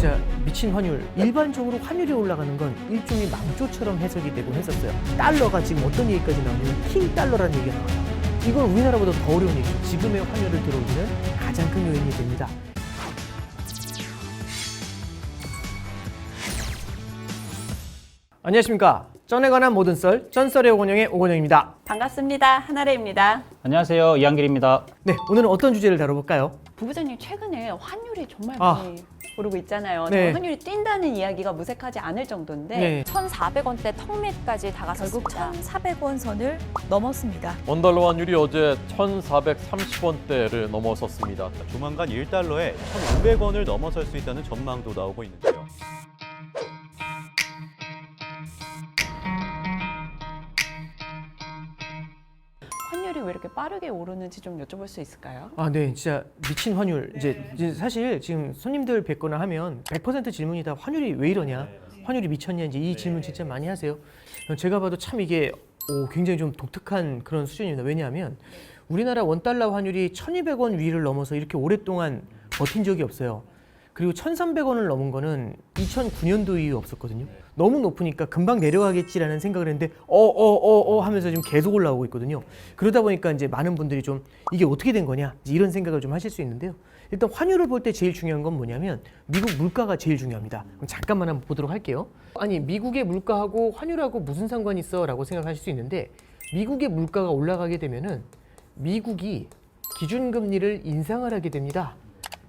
진짜 미친 환율. 일반적으로 환율이 올라가는 건 일종의 망조처럼 해석이 되곤 했었어요. 달러가 지금 어떤 얘기까지 나오냐면 킹 달러라는 얘기가 나와요. 이건 우리나라보다 더 어려운 얘기죠. 지금의 환율을 들어올리는 가장 큰 요인이 됩니다. 안녕하십니까. 쩐에 관한 모든 썰, 쩐썰의 오건영의 오건영입니다. 반갑습니다. 한아래입니다. 안녕하세요. 이한길입니다. 네, 오늘은 어떤 주제를 다뤄볼까요? 부부장님, 최근에 환율이 정말 아. 많이 오르고 있잖아요. 네. 환율이 뛴다는 이야기가 무색하지 않을 정도인데 네. 1,400원대 턱밑까지 결국 다가섰습니다. 1,400원 선을 넘었습니다. 원달러 환율이 어제 1,430원대를 넘어섰습니다. 조만간 1달러에 1,500원을 넘어설 수 있다는 전망도 나오고 있는데요. 환율이 왜 이렇게 빠르게 오르는지 좀 여쭤볼 수 있을까요? 아, 네, 진짜 미친 환율. 이제 사실 지금 손님들 뵙거나 하면 100% 질문이 다 환율이 왜 이러냐, 환율이 미쳤냐, 이제 이 질문 진짜 많이 하세요. 제가 봐도 참 이게 굉장히 좀 독특한 그런 수준입니다. 왜냐하면 우리나라 원달러 환율이 1,200원 위를 넘어서 이렇게 오랫동안 버틴 적이 없어요. 그리고 1,300원을 넘은 거는 2009년도 이후 없었거든요. 너무 높으니까 금방 내려가겠지라는 생각을 했는데 하면서 지금 계속 올라오고 있거든요. 그러다 보니까 이제 많은 분들이 좀 이게 어떻게 된 거냐 이런 생각을 좀 하실 수 있는데요. 일단 환율을 볼 때 제일 중요한 건 뭐냐면 미국 물가가 제일 중요합니다. 그럼 잠깐만 한번 보도록 할게요. 아니, 미국의 물가하고 환율하고 무슨 상관이 있어? 라고 생각하실 수 있는데, 미국의 물가가 올라가게 되면은 미국이 기준금리를 인상을 하게 됩니다.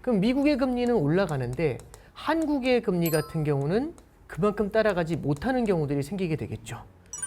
그럼 미국의 금리는 올라가는데 한국의 금리 같은 경우는 그만큼 따라가지 못하는 경우들이 생기게 되겠죠.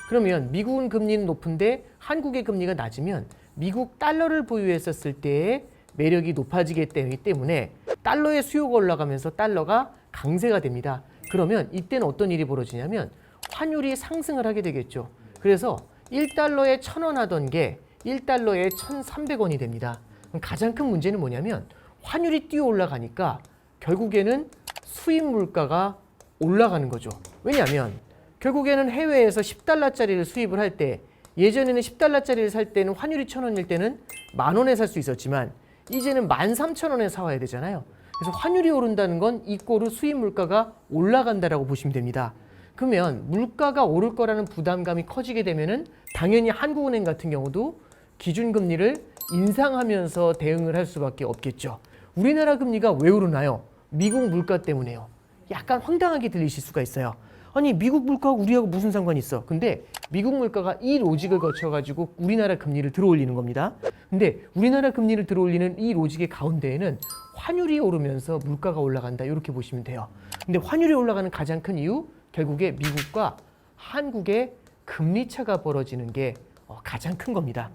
그러면 미국은 금리는 높은데 한국의 금리가 낮으면 미국 달러를 보유했었을 때의 매력이 높아지기 때문에 달러의 수요가 올라가면서 달러가 강세가 됩니다. 그러면 이때는 어떤 일이 벌어지냐면 환율이 상승을 하게 되겠죠. 그래서 1달러에 1,000원 하던 게 1달러에 1,300원이 됩니다. 그럼 가장 큰 문제는 뭐냐면 환율이 뛰어 올라가니까 결국에는 수입 물가가 올라가는 거죠. 왜냐하면 결국에는 해외에서 10달러짜리를 수입을 할 때, 예전에는 10달러짜리를 살 때는 환율이 1,000원일 때는 10,000원에 살 수 있었지만 이제는 13,000원에 사와야 되잖아요. 그래서 환율이 오른다는 건 이꼬르 수입 물가가 올라간다라고 보시면 됩니다. 그러면 물가가 오를 거라는 부담감이 커지게 되면은 당연히 한국은행 같은 경우도 기준금리를 인상하면서 대응을 할 수밖에 없겠죠. 우리나라 금리가 왜 오르나요? 미국 물가 때문에요. 약간 황당하게 들리실 수가 있어요. 아니, 미국 물가하고 우리하고 무슨 상관이 있어? 근데 미국 물가가 이 로직을 거쳐가지고 우리나라 금리를 들어올리는 겁니다. 근데 우리나라 금리를 들어올리는 이 로직의 가운데에는 환율이 오르면서 물가가 올라간다, 이렇게 보시면 돼요. 근데 환율이 올라가는 가장 큰 이유, 결국에 미국과 한국의 금리 차가 벌어지는 게 가장 큰 겁니다.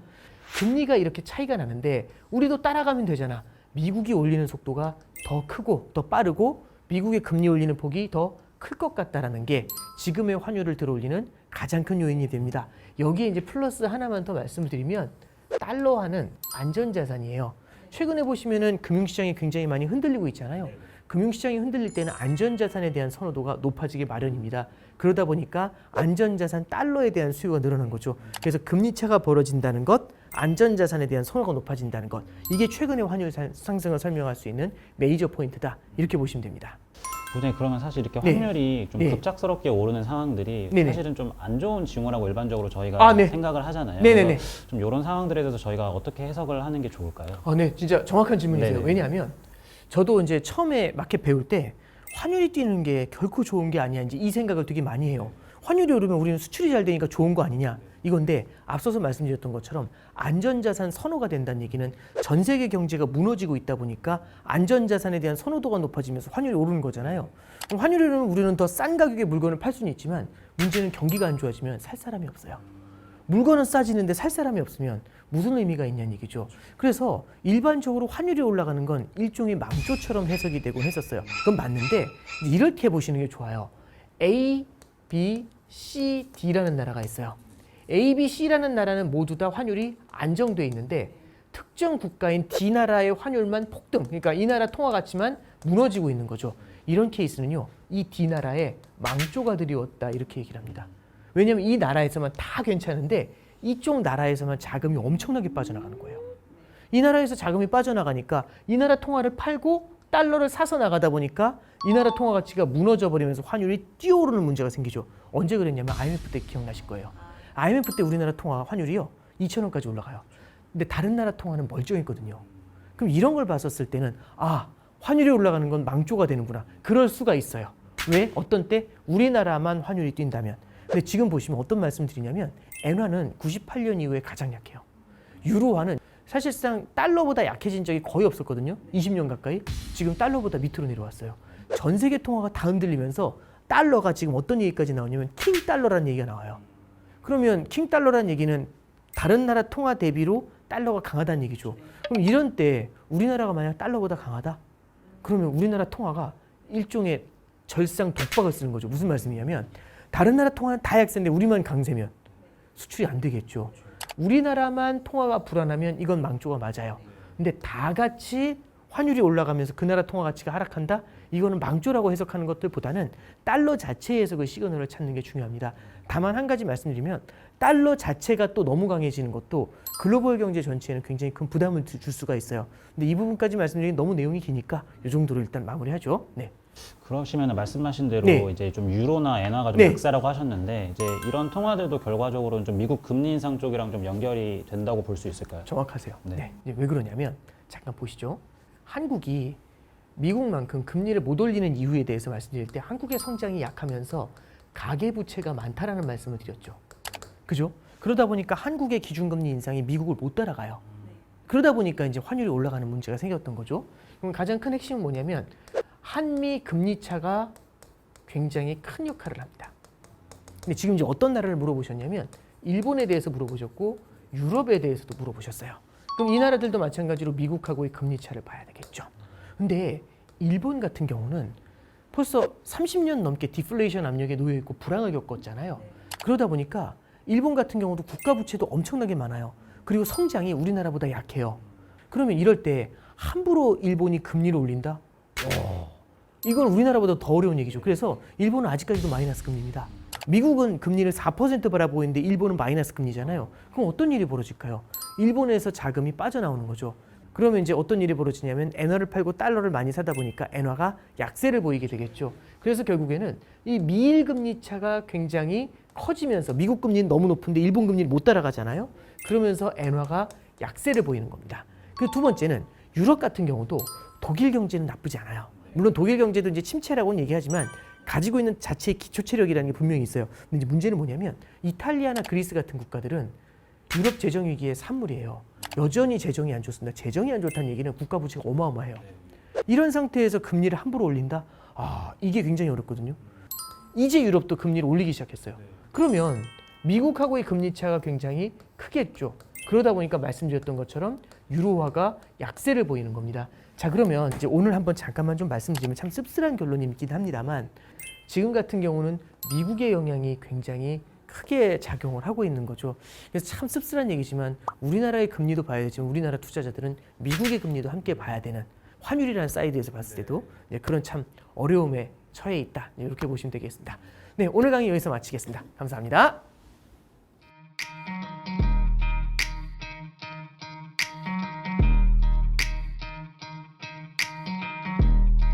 금리가 이렇게 차이가 나는데 우리도 따라가면 되잖아. 미국이 올리는 속도가 더 크고 더 빠르고 미국의 금리 올리는 폭이 더 클 것 같다라는 게 지금의 환율을 들어올리는 가장 큰 요인이 됩니다. 여기에 이제 플러스 하나만 더 말씀을 드리면 달러화는 안전자산이에요. 최근에 보시면은 금융시장이 굉장히 많이 흔들리고 있잖아요. 금융시장이 흔들릴 때는 안전자산에 대한 선호도가 높아지기 마련입니다. 그러다 보니까 안전자산 달러에 대한 수요가 늘어난 거죠. 그래서 금리차가 벌어진다는 것, 안전자산에 대한 선호가 높아진다는 것, 이게 최근의 환율 상승을 설명할 수 있는 메이저 포인트다, 이렇게 보시면 됩니다. 부장님, 그러면 사실 이렇게 네. 환율이 좀 네. 급작스럽게 오르는 상황들이 네네. 사실은 좀 안 좋은 징후라고 일반적으로 저희가 네. 생각을 하잖아요. 네네네. 그래서 좀 이런 상황들에 대해서 저희가 어떻게 해석을 하는 게 좋을까요? 네, 진짜 정확한 질문이세요. 네네. 왜냐하면 저도 이제 처음에 마켓 배울 때 환율이 뛰는 게 결코 좋은 게 아니야, 이제 이 생각을 되게 많이 해요. 환율이 오르면 우리는 수출이 잘 되니까 좋은 거 아니냐, 이건데 앞서서 말씀드렸던 것처럼 안전자산 선호가 된다는 얘기는 전 세계 경제가 무너지고 있다 보니까 안전자산에 대한 선호도가 높아지면서 환율이 오르는 거잖아요. 그럼 환율이 오르면 우리는 더 싼 가격의 물건을 팔 수는 있지만 문제는 경기가 안 좋아지면 살 사람이 없어요. 물건은 싸지는데 살 사람이 없으면 무슨 의미가 있냐는 얘기죠. 그래서 일반적으로 환율이 올라가는 건 일종의 망조처럼 해석이 되곤 했었어요. 그건 맞는데 이렇게 보시는 게 좋아요. A, B, C, D라는 나라가 있어요. A, B, C라는 나라는 모두 다 환율이 안정돼 있는데 특정 국가인 D 나라의 환율만 폭등, 그러니까 이 나라 통화 가치만 무너지고 있는 거죠. 이런 케이스는요, 이 D 나라에 망조가 들이웠다, 이렇게 얘기를 합니다. 왜냐하면 이 나라에서만 다 괜찮은데 이쪽 나라에서만 자금이 엄청나게 빠져나가는 거예요. 이 나라에서 자금이 빠져나가니까 이 나라 통화를 팔고 달러를 사서 나가다 보니까 이 나라 통화 가치가 무너져 버리면서 환율이 뛰어오르는 문제가 생기죠. 언제 그랬냐면 IMF 때 기억나실 거예요. IMF 때 우리나라 통화 환율이요 2,000원까지 올라가요. 근데 다른 나라 통화는 멀쩡했거든요. 그럼 이런 걸 봤었을 때는 아 환율이 올라가는 건 망조가 되는구나. 그럴 수가 있어요. 왜? 어떤 때 우리나라만 환율이 뛴다면. 근데 지금 보시면 어떤 말씀 드리냐면 엔화는 98년 이후에 가장 약해요. 유로화는 사실상 달러보다 약해진 적이 거의 없었거든요. 20년 가까이. 지금 달러보다 밑으로 내려왔어요. 전 세계 통화가 다 흔들리면서 달러가 지금 어떤 얘기까지 나오냐면 킹 달러라는 얘기가 나와요. 그러면 킹 달러라는 얘기는 다른 나라 통화 대비로 달러가 강하다는 얘기죠. 그럼 이런 때 우리나라가 만약 달러보다 강하다? 그러면 우리나라 통화가 일종의 절상 독박을 쓰는 거죠. 무슨 말씀이냐면 다른 나라 통화는 다 약세인데 우리만 강세면 수출이 안 되겠죠. 우리나라만 통화가 불안하면 이건 망조가 맞아요. 근데 다 같이 환율이 올라가면서 그 나라 통화 가치가 하락한다? 이거는 망조라고 해석하는 것들보다는 달러 자체에서 그 시그널을 찾는 게 중요합니다. 다만 한 가지 말씀드리면 달러 자체가 또 너무 강해지는 것도 글로벌 경제 전체에는 굉장히 큰 부담을 줄 수가 있어요. 근데 이 부분까지 말씀드리기 너무 내용이 기니까 이 정도로 일단 마무리하죠. 네. 그러시면 말씀하신 대로 네. 이제 좀 유로나 엔화가 좀 네. 약세라고 하셨는데 이제 이런 통화들도 결과적으로는 좀 미국 금리 인상 쪽이랑 좀 연결이 된다고 볼 수 있을까요? 정확하세요. 네. 네. 이제 왜 그러냐면 잠깐 보시죠. 한국이 미국만큼 금리를 못 올리는 이유에 대해서 말씀드릴 때 한국의 성장이 약하면서 가계부채가 많다라는 말씀을 드렸죠. 그죠? 그러다 보니까 한국의 기준금리 인상이 미국을 못 따라가요. 그러다 보니까 이제 환율이 올라가는 문제가 생겼던 거죠. 그럼 가장 큰 핵심은 뭐냐면 한미 금리 차가 굉장히 큰 역할을 합니다. 근데 지금 이제 어떤 나라를 물어보셨냐면 일본에 대해서 물어보셨고 유럽에 대해서도 물어보셨어요. 그럼 이 나라들도 마찬가지로 미국하고의 금리 차를 봐야 되겠죠. 근데 일본 같은 경우는 벌써 30년 넘게 디플레이션 압력에 놓여 있고 불황을 겪었잖아요. 그러다 보니까 일본 같은 경우도 국가 부채도 엄청나게 많아요. 그리고 성장이 우리나라보다 약해요. 그러면 이럴 때 함부로 일본이 금리를 올린다? 이건 우리나라보다 더 어려운 얘기죠. 그래서 일본은 아직까지도 마이너스 금리입니다. 미국은 금리를 4% 바라보고 있는데 일본은 마이너스 금리잖아요. 그럼 어떤 일이 벌어질까요? 일본에서 자금이 빠져나오는 거죠. 그러면 이제 어떤 일이 벌어지냐면 엔화를 팔고 달러를 많이 사다 보니까 엔화가 약세를 보이게 되겠죠. 그래서 결국에는 이 미일 금리 차가 굉장히 커지면서 미국 금리는 너무 높은데 일본 금리를 못 따라가잖아요. 그러면서 엔화가 약세를 보이는 겁니다. 그 두 번째는 유럽 같은 경우도 독일 경제는 나쁘지 않아요. 물론 독일 경제도 이제 침체라고는 얘기하지만 가지고 있는 자체의 기초 체력이라는 게 분명히 있어요. 근데 이제 문제는 뭐냐면 이탈리아나 그리스 같은 국가들은 유럽 재정 위기의 산물이에요. 여전히 재정이 안 좋습니다. 재정이 안 좋다는 얘기는 국가 부채가 어마어마해요. 이런 상태에서 금리를 함부로 올린다? 아, 이게 굉장히 어렵거든요. 이제 유럽도 금리를 올리기 시작했어요. 그러면 미국하고의 금리 차가 굉장히 크겠죠. 그러다 보니까 말씀드렸던 것처럼 유로화가 약세를 보이는 겁니다. 자, 그러면 이제 오늘 한번 잠깐만 좀 말씀드리면 참 씁쓸한 결론이긴 합니다만 지금 같은 경우는 미국의 영향이 굉장히 크게 작용을 하고 있는 거죠. 그래서 참 씁쓸한 얘기지만 우리나라의 금리도 봐야 되지만 우리나라 투자자들은 미국의 금리도 함께 봐야 되는 환율이라는 사이드에서 봤을 때도 그런 참 어려움에 처해 있다. 이렇게 보시면 되겠습니다. 네, 오늘 강의 여기서 마치겠습니다. 감사합니다.